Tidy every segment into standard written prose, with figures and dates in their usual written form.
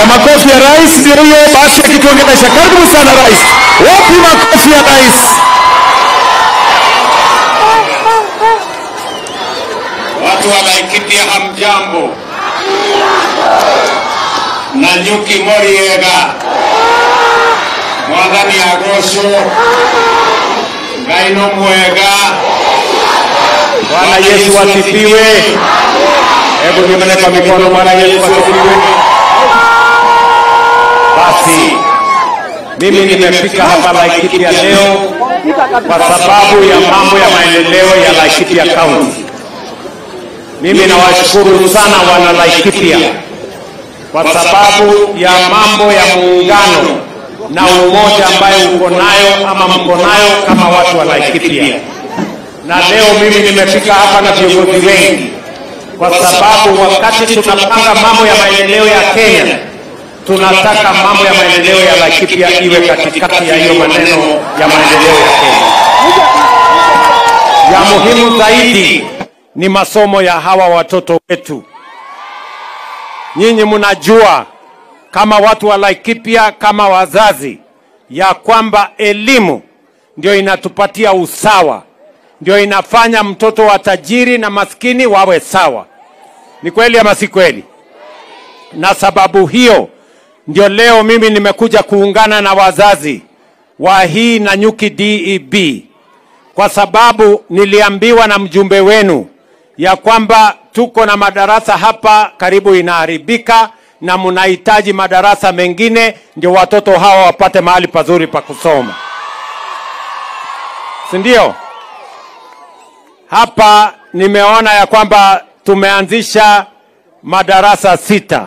makofi ya rais ndio hiyo basi akituongelesha. Karibu sana rais. Wapi makofi ya rais? Watu wa Laikipia hamjambo. Nanyuki Moriega. Mwathani Agosho. Ngaino Mwega. Bwana Yesu asifiwe. Hebu nione kwa mikono. Bwana Yesu asifiwe. Basi mimi nimefika hapa Laikipia leo kwa sababu ya mambo ya maendeleo ya Laikipia County. Mimi nawashukuru sana wana Laikipia kwa sababu ya mambo ya muungano na umoja ambayo uko nayo ama mko nayo kama watu wa Laikipia. Na leo mimi nimefika hapa na viongozi wengi kwa sababu wakati tunapanga mambo ya maendeleo ya Kenya, tunataka mambo ya maendeleo ya Laikipia iwe katikati ya hiyo maneno ya maendeleo ya Kenya. Ya muhimu zaidi ni masomo ya hawa watoto wetu. Nyinyi mnajua kama watu wa Laikipia, kama wazazi, ya kwamba elimu ndio inatupatia usawa, ndio inafanya mtoto wa tajiri na maskini wawe sawa. Ni kweli ama si kweli? Na sababu hiyo ndio leo mimi nimekuja kuungana na wazazi wa hii Nanyuki DEB, kwa sababu niliambiwa na mjumbe wenu ya kwamba tuko na madarasa hapa karibu inaharibika na mnahitaji madarasa mengine ndio watoto hawa wapate mahali pazuri pa kusoma. Si ndio? Hapa nimeona ya kwamba tumeanzisha madarasa 6.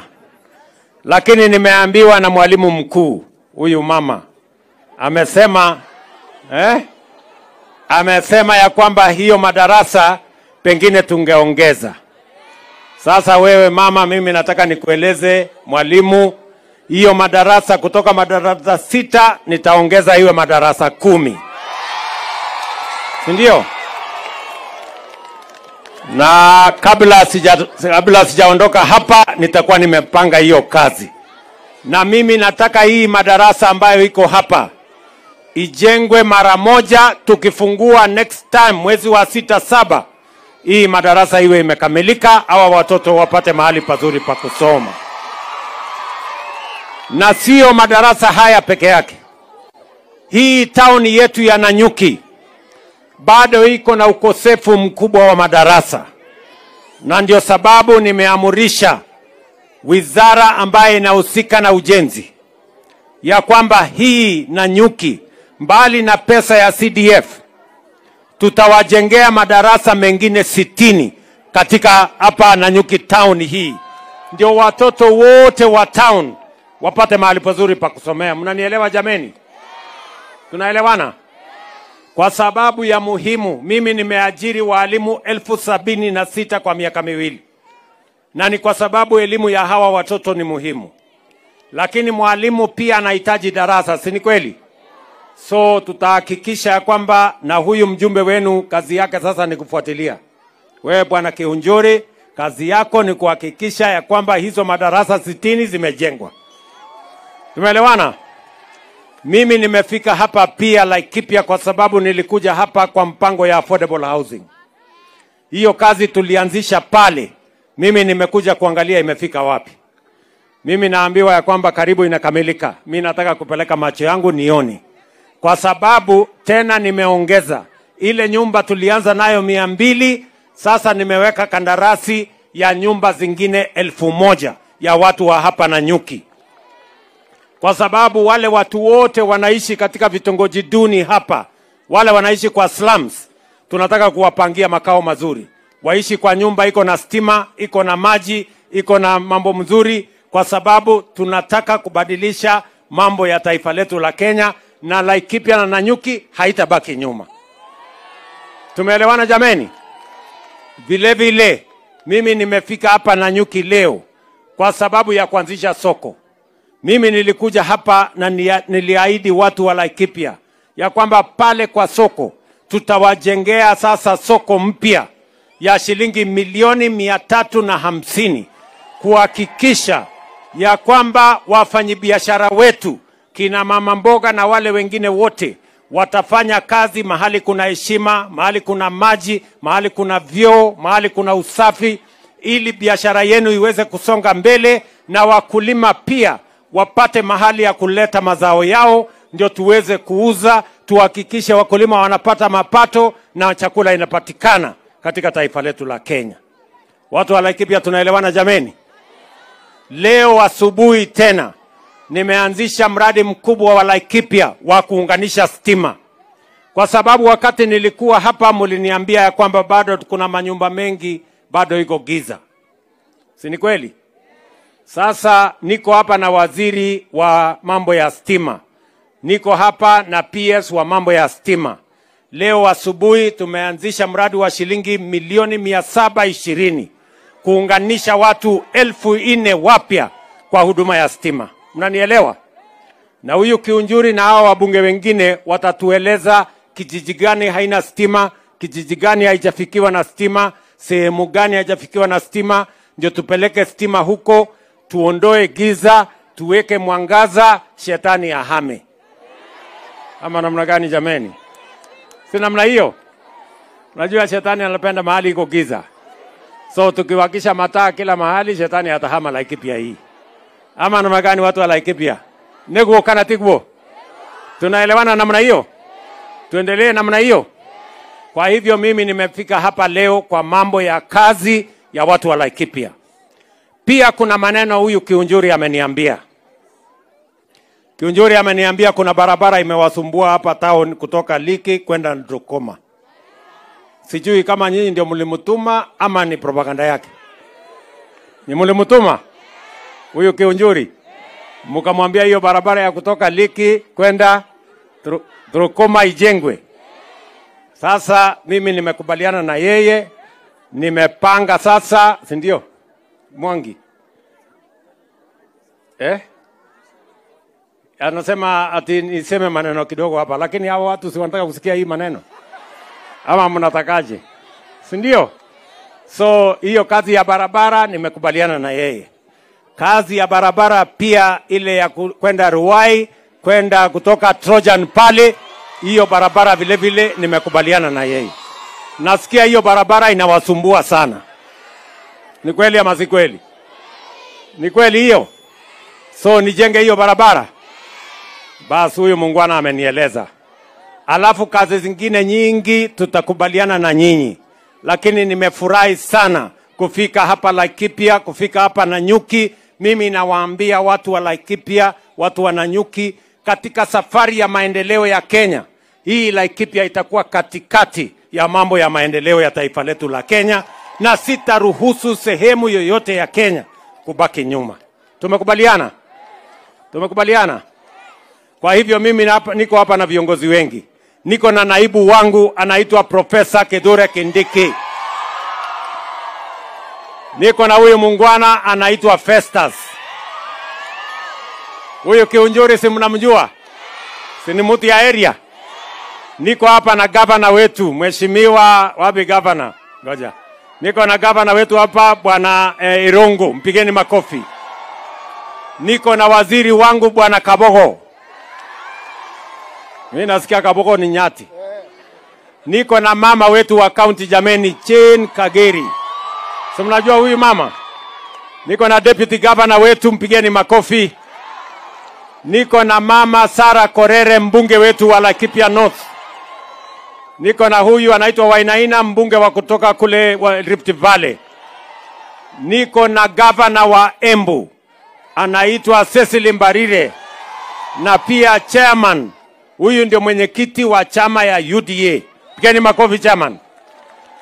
Lakini nimeambiwa na mwalimu mkuu, huyu mama amesema ya kwamba hiyo madarasa pengine tungeongeza. Sasa wewe mama, mimi nataka nikueleze mwalimu, hiyo madarasa kutoka madarasa 6 nitaongeza iwe madarasa 10. Si ndio? Na kabla sijaondoka hapa nitakuwa nimepanga hiyo kazi. Na mimi nataka hii madarasa ambayo iko hapa ijengwe mara moja, tukifungua next time mwezi wa 6-7 hii madarasa iwe imekamilika, hawa watoto wapate mahali pazuri pa kusoma. Na sio madarasa haya peke yake. Hii town yetu ya Nanyuki bado iko na ukosefu mkubwa wa madarasa. Na ndio sababu nimeamurisha wizara ambaye inahusika na ujenzi ya kwamba hii Nanyuki, mbali na pesa ya CDF, tutawajengea madarasa mengine 60 katika hapa Nanyuki town hii. Ndio watoto wote wa town wapate mahali pazuri pa kusomea. Mnanielewa jameni? Tunaelewana? Kwa sababu ya muhimu, mimi nimeajiri walimu 76,000 kwa miaka 2. Na ni kwa sababu elimu ya hawa watoto ni muhimu. Lakini mwalimu pia anahitaji darasa, si ni kweli? So tutahakikisha kwamba, na huyu mjumbe wenu kazi yake sasa ni kufuatilia. Wewe bwana Kihunjuri, kazi yako ni kuhakikisha ya kwamba hizo madarasa 60 zimejengwa. Tumeelewana? Mimi nimefika hapa pia Laikipia kwa sababu nilikuja hapa kwa mpango ya affordable housing. Hiyo kazi tulianzisha pale. Mimi nimekuja kuangalia imefika wapi. Mimi naambiwa ya kwamba karibu inakamilika. Mimi nataka kupeleka macho yangu nione. Kwa sababu tena nimeongeza. Ile nyumba tulianza nayo 200, sasa nimeweka kandarasi ya nyumba zingine 1000 ya watu wa hapa Nanyuki. Kwa sababu wale watu wote wanaishi katika vitongoji duni hapa, wale wanaishi kwa slums, tunataka kuwapangia makao mazuri. Waishi kwa nyumba iko na stima, iko na maji, iko na mambo mzuri, kwa sababu tunataka kubadilisha mambo ya taifa letu la Kenya, na Laikipia na Nanyuki haitabaki nyuma. Tumeelewana jameni? Vile vile mimi nimefika hapa Nanyuki leo kwa sababu ya kuanzisha soko. Mimi nilikuja hapa na niliahidi watu wa Laikipia ya kwamba pale kwa soko tutawajengea sasa soko mpya ya shilingi milioni 350 kuhakikisha ya kwamba wafanyabiashara wetu, kina mama mboga na wale wengine wote, watafanya kazi mahali kuna heshima, mahali kuna maji, mahali kuna vyoo, mahali kuna usafi, ili biashara yenu iweze kusonga mbele, na wakulima pia wapate mahali ya kuleta mazao yao, ndio tuweze kuuza, tuhakikishe wakulima wanapata mapato na chakula inapatikana katika taifa letu la Kenya. Watu wa Laikipia tunaelewana jameni? Leo asubuhi tena nimeanzisha mradi mkubwa wa Laikipia wa kuunganisha stima. Kwa sababu wakati nilikuwa hapa mliniambia ya kwamba bado kuna manyumba mengi bado iko giza. Si ni kweli? Sasa niko hapa na waziri wa mambo ya stima. Niko hapa na PS wa mambo ya stima. Leo asubuhi tumeanzisha mradi wa shilingi milioni 720 kuunganisha watu 4,000 wapya kwa huduma ya stima. Mnanielewa? Na huyu Kiunjuri na hao wabunge wengine watatueleza kijiji gani haina stima, kijiji gani haijafikiwa na stima, sehemu gani haijafikiwa na stima, ndio tupeleke stima huko, tuondoe giza, tuweke mwangaza, shetani ahame. Ama namna gani jameni? Si namna hiyo? Unajua shetani anapenda mahali iko giza. So tukiwakisha mataa kila mahali, shetani atahama Laikipia hii. Ama namna gani watu wa Laikipia? Nego kana tikbo. Tunaelewana namna hiyo? Tuendelee namna hiyo? Kwa hivyo mimi nimefika hapa leo kwa mambo ya kazi ya watu wa Laikipia. Pia kuna maneno huyu Kiunjuri ameniambia. Kiunjuri ameniambia kuna barabara imewasumbua hapa town kutoka Liki kwenda Ndrukoma. Sijui kama nyinyi ndio mlimutuma ama ni propaganda yake. Ni mlimutuma? Huyu Kiunjuri. Mkamwambia hiyo barabara ya kutoka Liki kwenda Ndrukoma ijengwe. Sasa mimi nimekubaliana na yeye, nimepanga sasa, si ndio? Mwangi. Anasema ati niseme maneno kidogo hapa, lakini hao watu si wanataka kusikia hii maneno. Ama mnatakaje? Si ndio? So hiyo kazi ya barabara nimekubaliana na yeye. Kazi ya barabara pia ile ya kwenda Ruai, kwenda kutoka Trojan pale, hiyo barabara vile vile nimekubaliana na yeye. Nasikia hiyo barabara inawasumbua sana. Ni kweli ama si kweli? Ni kweli hiyo? So nijenge hiyo barabara? Basi huyu muungwana amenieleza. Alafu kazi zingine nyingi tutakubaliana na nyinyi. Lakini nimefurahi sana kufika hapa Laikipia, kufika hapa Nanyuki. Mimi nawaambia watu wa Laikipia, watu wa Nanyuki, katika safari ya maendeleo ya Kenya, hii Laikipia itakuwa katikati ya mambo ya maendeleo ya taifa letu la Kenya, na sitaruhusu sehemu yoyote ya Kenya kubaki nyuma. Tumekubaliana? Tumekubaliana? Kwa hivyo mimi niko hapa na viongozi wengi. Niko na naibu wangu anaitwa Profesa Kithure Kindiki. Niko na huyu muungwana anaitwa Festus. Huyu Kiunjuri si mnamjua? Si ni mtu ya area? Niko hapa na gavana wetu, mheshimiwa wapi gavana? Ngoja. Niko na gavana wetu hapa bwana Irungu, mpigeni makofi. Niko na waziri wangu bwana Kabogo. Mimi nasikia Kabogo ni nyati. Niko na mama wetu wa county jameni, Chen Kageri. Si mnajua huyu mama? Niko na deputy governor wetu, mpigeni makofi. Niko na mama Sara Korere, mbunge wetu wa Laikipia North. Niko na huyu anaitwa Wainaina, mbunge wa kutoka kule wa Rift Valley. Niko na governor wa Embu anaitwa Cecily Mbarire, na pia chairman, huyu ndio mwenyekiti wa chama ya UDA. Pigeni makofi chairman.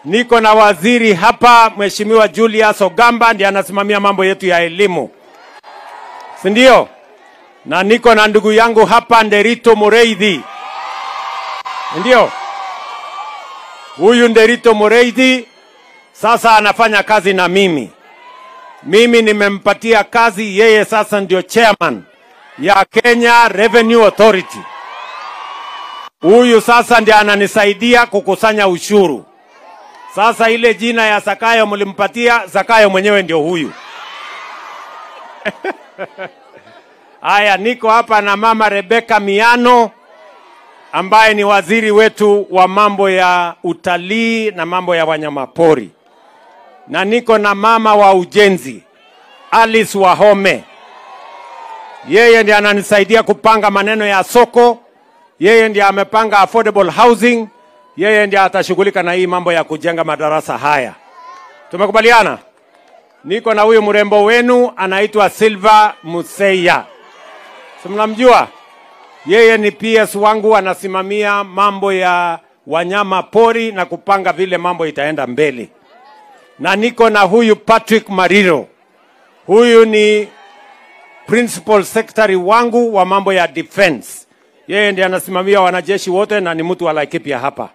Niko na waziri hapa mheshimiwa Julius Ogamba, ndiye anasimamia mambo yetu ya elimu. Si ndio? Na niko na ndugu yangu hapa Nderito Mureithi. Ndio? Huyu Nderito Mureithi sasa anafanya kazi na mimi. Mimi nimempatia kazi, yeye sasa ndio chairman ya Kenya Revenue Authority. Huyu sasa ndiye ananisaidia kukusanya ushuru. Sasa ile jina ya Zakayo mlimpatia, Zakayo mwenyewe ndio huyu. Haya, niko hapa na mama Rebecca Miano ambaye ni waziri wetu wa mambo ya utalii na mambo ya wanyamapori. Na niko na mama wa ujenzi Alice Wahome. Yeye ndiye ananisaidia kupanga maneno ya soko. Yeye ndiye amepanga affordable housing. Yeye ndiye atashughulika na hii mambo ya kujenga madarasa haya. Tumekubaliana? Niko na huyu mrembo wenu anaitwa Silva Museya. Si mnamjua? Yeye ni PS wangu, anasimamia mambo ya wanyama pori na kupanga vile mambo itaenda mbele. Na niko na huyu Patrick Mariro. Huyu ni Principal Secretary wangu wa mambo ya defense. Yeye ndiye anasimamia wanajeshi wote na ni mtu wa Laikipia hapa.